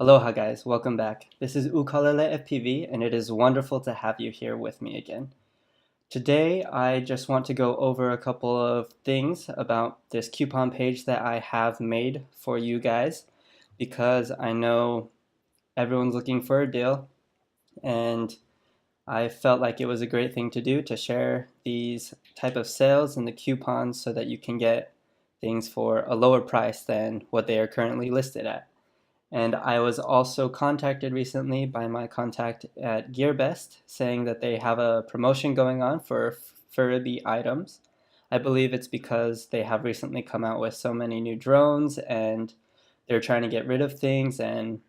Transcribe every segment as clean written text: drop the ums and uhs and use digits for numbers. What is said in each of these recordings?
Aloha guys, welcome back. This is Ukalele FPV and it is wonderful to have you here with me again. Today I just want to go over a couple of things about this coupon page that I have made for you guys because I know everyone's looking for a deal and I felt like it was a great thing to do to share these type of sales and the coupons so that you can get things for a lower price than what they are currently listed at. And I was also contacted recently by my contact at Gearbest saying that they have a promotion going on for Furibee items. I believe it's because they have recently come out with so many new drones and they're trying to get rid of things, and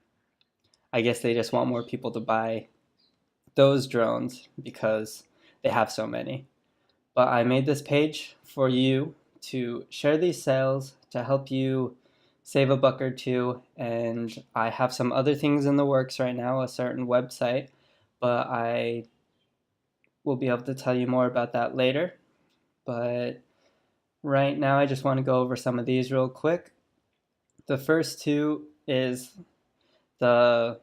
I guess they just want more people to buy those drones because they have so many. But I made this page for you to share these sales to help you save a buck or two, and I have some other things in the works right now, a certain website, but I will be able to tell you more about that later. But right now I just want to go over some of these real quick. The first two is the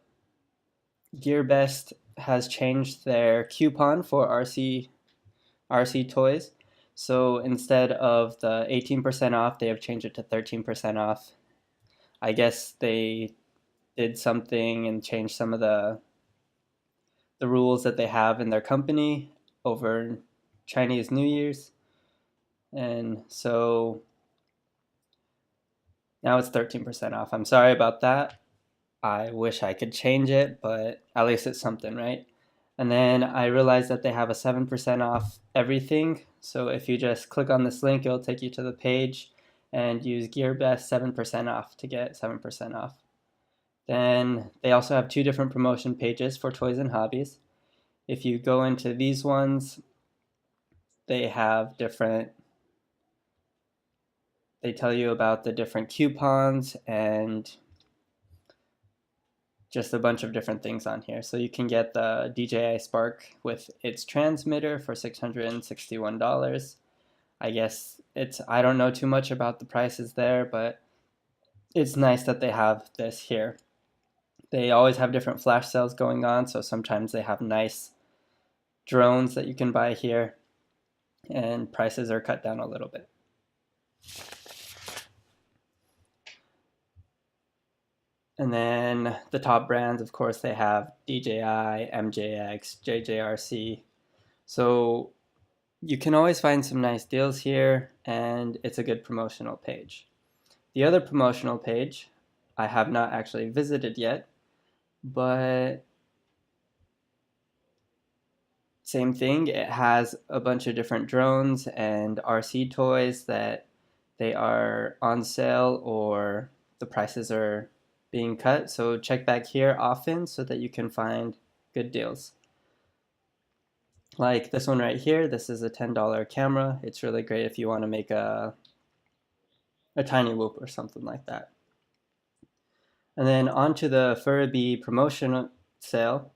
Gearbest has changed their coupon for RC toys. So instead of the 18% off, they have changed it to 13% off. I guess they did something and changed some of the rules that they have in their company over Chinese New Year's. And so now it's 13% off. I'm sorry about that. I wish I could change it, but at least it's something, right? And then I realized that they have a 7% off everything. So if you just click on this link, it'll take you to the page and use Gearbest 7% off to get 7% off. Then they also have two different promotion pages for toys and hobbies. If you go into these ones, they tell you about the different coupons and just a bunch of different things on here. So you can get the DJI Spark with its transmitter for $661. I guess I don't know too much about the prices there, but it's nice that they have this here. They always have different flash sales going on, so sometimes they have nice drones that you can buy here, and prices are cut down a little bit. And then the top brands, of course, they have DJI, MJX, JJRC. So you can always find some nice deals here, and it's a good promotional page. The other promotional page I have not actually visited yet, but same thing. It has a bunch of different drones and RC toys that they are on sale or the prices are being cut. So check back here often so that you can find good deals. Like this one right here, this is a $10 camera. It's really great if you want to make a tiny whoop or something like that. And then onto the Furibee promotion sale.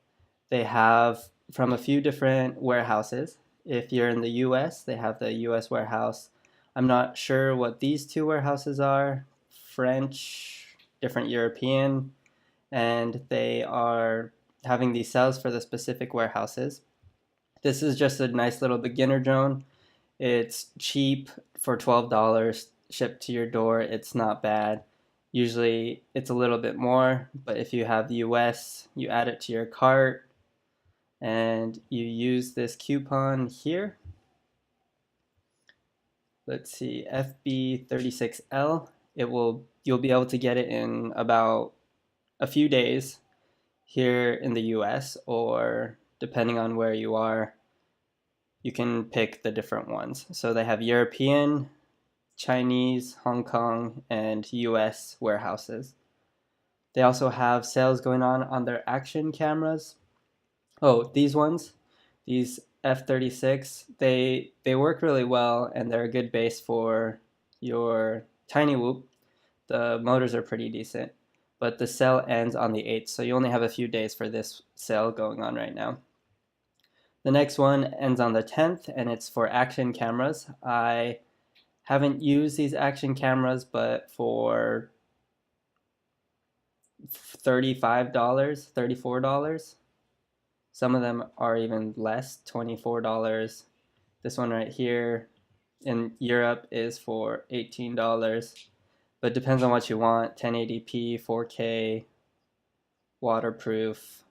They have from a few different warehouses. If you're in the US, they have the US warehouse. I'm not sure what these two warehouses are. French, different European, and they are having these sales for the specific warehouses. This is just a nice little beginner drone. It's cheap for $12 shipped to your door. It's not bad. Usually it's a little bit more, but if you have the US, you add it to your cart and you use this coupon here. Let's see, FB36L. You'll be able to get it in about a few days here in the US, or depending on where you are, you can pick the different ones. So they have European, Chinese, Hong Kong, and US warehouses. They also have sales going on their action cameras. Oh, these ones, these F36, they work really well and they're a good base for your tiny whoop. The motors are pretty decent, but the sale ends on the 8th, so you only have a few days for this sale going on right now. The next one ends on the 10th, and it's for action cameras. I haven't used these action cameras, but for $35, $34. Some of them are even less, $24. This one right here in Europe is for $18, but it depends on what you want. 1080p, 4K, waterproof,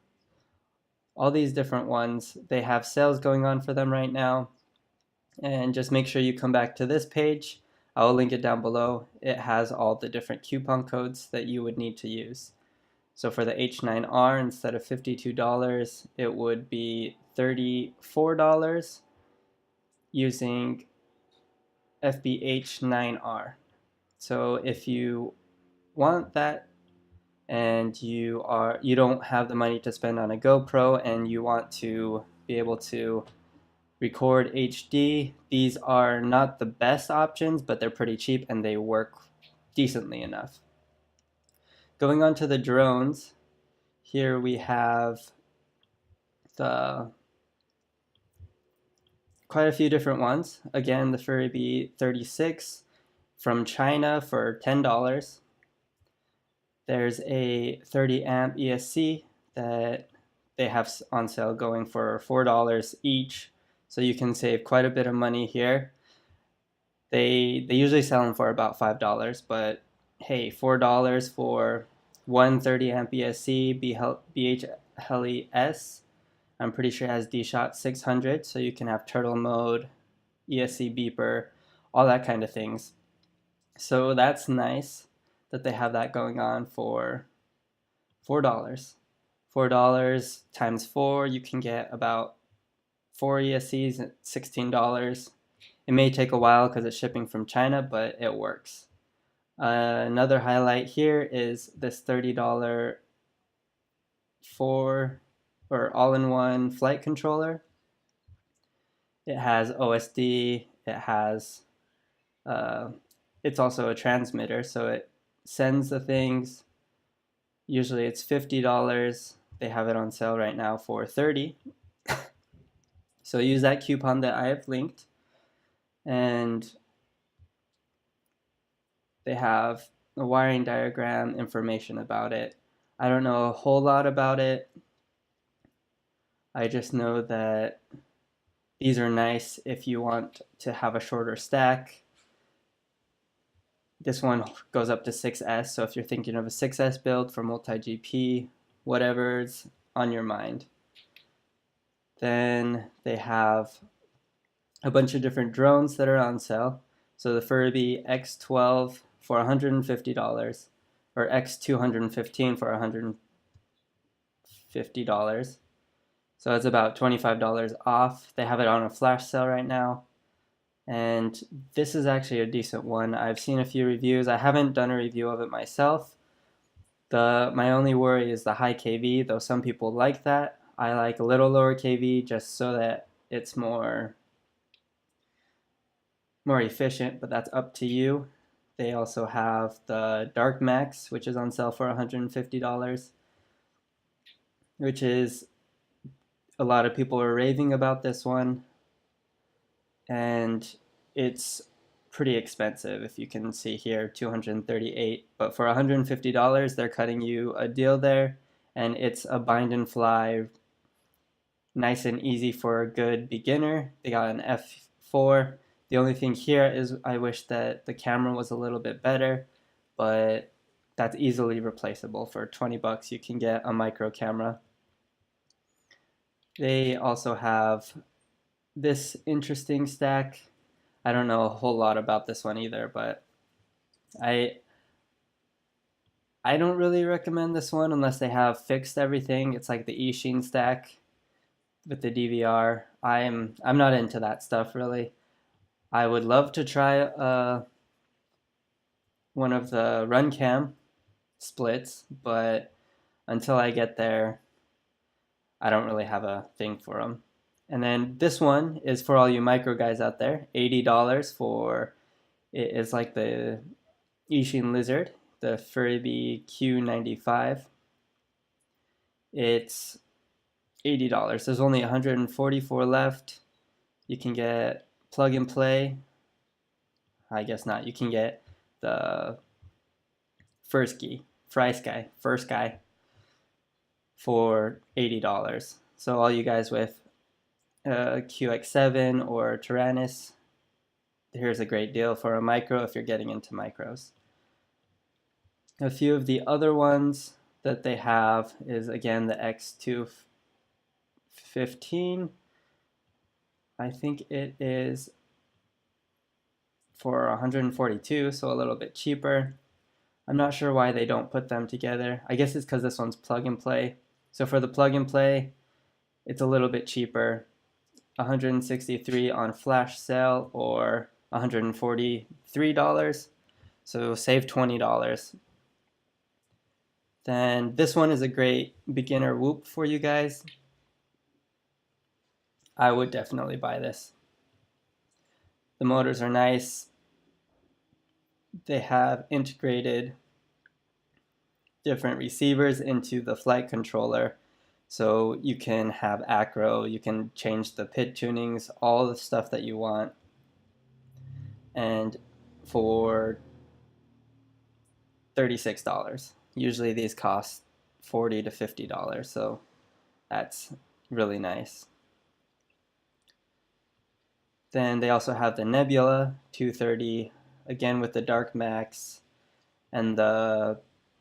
all these different ones. They have sales going on for them right now. And just make sure you come back to this page. I will link it down below. It has all the different coupon codes that you would need to use. So for the H9R, instead of $52, it would be $34 using FBH9R. So if you want that and you don't have the money to spend on a GoPro and you want to be able to record HD, these are not the best options, but they're pretty cheap and they work decently enough. Going on to the drones, here we have quite a few different ones. Again, the Furibee 36 from China for $10. There's a 30 amp ESC that they have on sale going for $4 each. So you can save quite a bit of money here. They usually sell them for about $5, but hey, $4 for one 30 amp ESC BH Heli S. I'm pretty sure it has D-Shot 600, so you can have turtle mode, ESC beeper, all that kind of things. So that's nice that they have that going on for $4. $4 times 4, you can get about 4 ESCs at $16. It may take a while because it's shipping from China, but it works. Another highlight here is this $30 all-in-one flight controller. It has OSD. It has it's also a transmitter, so it sends the things. Usually it's $50. They have it on sale right now for $30. So use that coupon that I have linked, and they have a wiring diagram, information about it. I don't know a whole lot about it. I just know that these are nice if you want to have a shorter stack. This one goes up to 6S, so if you're thinking of a 6S build for multi-GP, whatever's on your mind. Then they have a bunch of different drones that are on sale. So the Furibee X12 for $150, or X215 for $150. So it's about $25 off. They have it on a flash sale right now. And this is actually a decent one. I've seen a few reviews. I haven't done a review of it myself. My only worry is the high KV, though some people like that. I like a little lower KV just so that it's more efficient, but that's up to you. They also have the Dark Max, which is on sale for $150, which is, a lot of people are raving about this one, and it's pretty expensive. If you can see here, $238, but for $150 they're cutting you a deal there, and it's a bind and fly, nice and easy for a good beginner. They got an f4. The only thing here is I wish that the camera was a little bit better, but that's easily replaceable. For $20 you can get a micro camera. They also have this interesting stack. I don't know a whole lot about this one either, but I don't really recommend this one unless they have fixed everything. It's like the Eachine stack with the DVR. I'm not into that stuff really. I would love to try one of the RunCam splits, but until I get there, I don't really have a thing for them. And then this one is for all you micro guys out there. $80 for, it is like the Eachine Lizard, the Furibee Q95. It's $80. There's only 144 left. You can get plug and play. I guess not. You can get the first key first guy for $80. So all you guys with QX7 or Tyrannus, here's a great deal for a micro if you're getting into micros. A few of the other ones that they have is, again, the X215. I think it is for 142, so a little bit cheaper. I'm not sure why they don't put them together. I guess it's because this one's plug and play. So for the plug and play, it's a little bit cheaper. 163 on flash sale or $143. So save $20. Then this one is a great beginner whoop for you guys. I would definitely buy this. The motors are nice. They have integrated different receivers into the flight controller. So you can have acro, you can change the PID tunings, all the stuff that you want. And for $36. Usually these cost $40 to $50, so that's really nice. Then they also have the Nebula 230, again with the Dark Max, and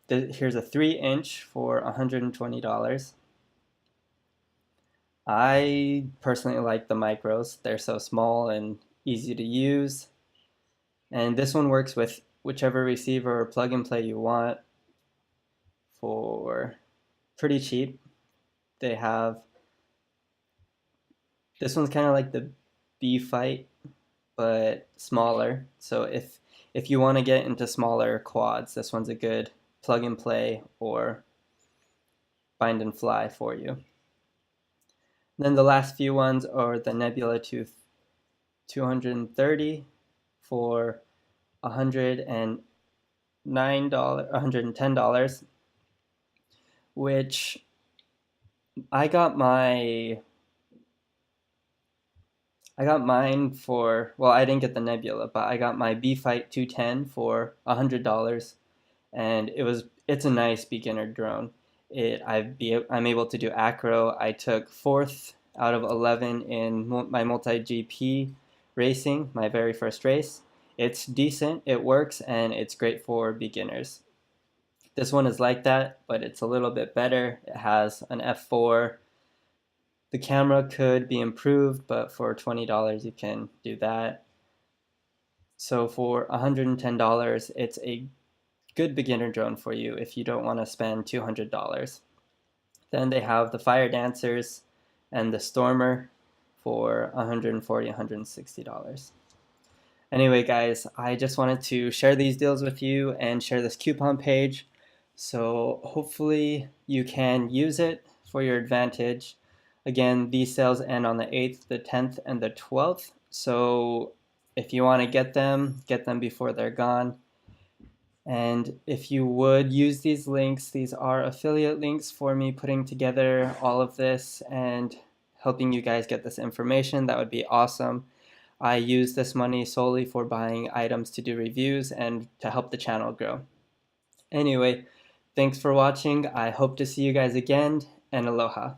here's a 3-inch for $120. I personally like the micros. They're so small and easy to use. And this one works with whichever receiver or plug and play you want for pretty cheap. They have, this one's kind of like the B-Fight, but smaller. So if you want to get into smaller quads, this one's a good plug and play or bind and fly for you. Then the last few ones are the Nebula 230 for $110, which I got mine for, well, I didn't get the Nebula, but I got my B-Fight 210 for $100, and it's a nice beginner drone. I'm able to do acro. I took 4th out of 11 in my multi-GP racing, my very first race. It's decent, it works, and it's great for beginners. This one is like that, but it's a little bit better. It has an f4. The camera could be improved, but for $20 you can do that. So for $110, it's a good beginner drone for you if you don't want to spend $200. Then they have the Fire Dancers and the Stormer for $140, $160. Anyway, guys, I just wanted to share these deals with you and share this coupon page. So hopefully you can use it for your advantage. Again, these sales end on the 8th, the 10th, and the 12th. So if you want to get them before they're gone. And if you would use these links, these are affiliate links for me putting together all of this and helping you guys get this information. That would be awesome. I use this money solely for buying items to do reviews and to help the channel grow. Anyway, thanks for watching. I hope to see you guys again, and aloha.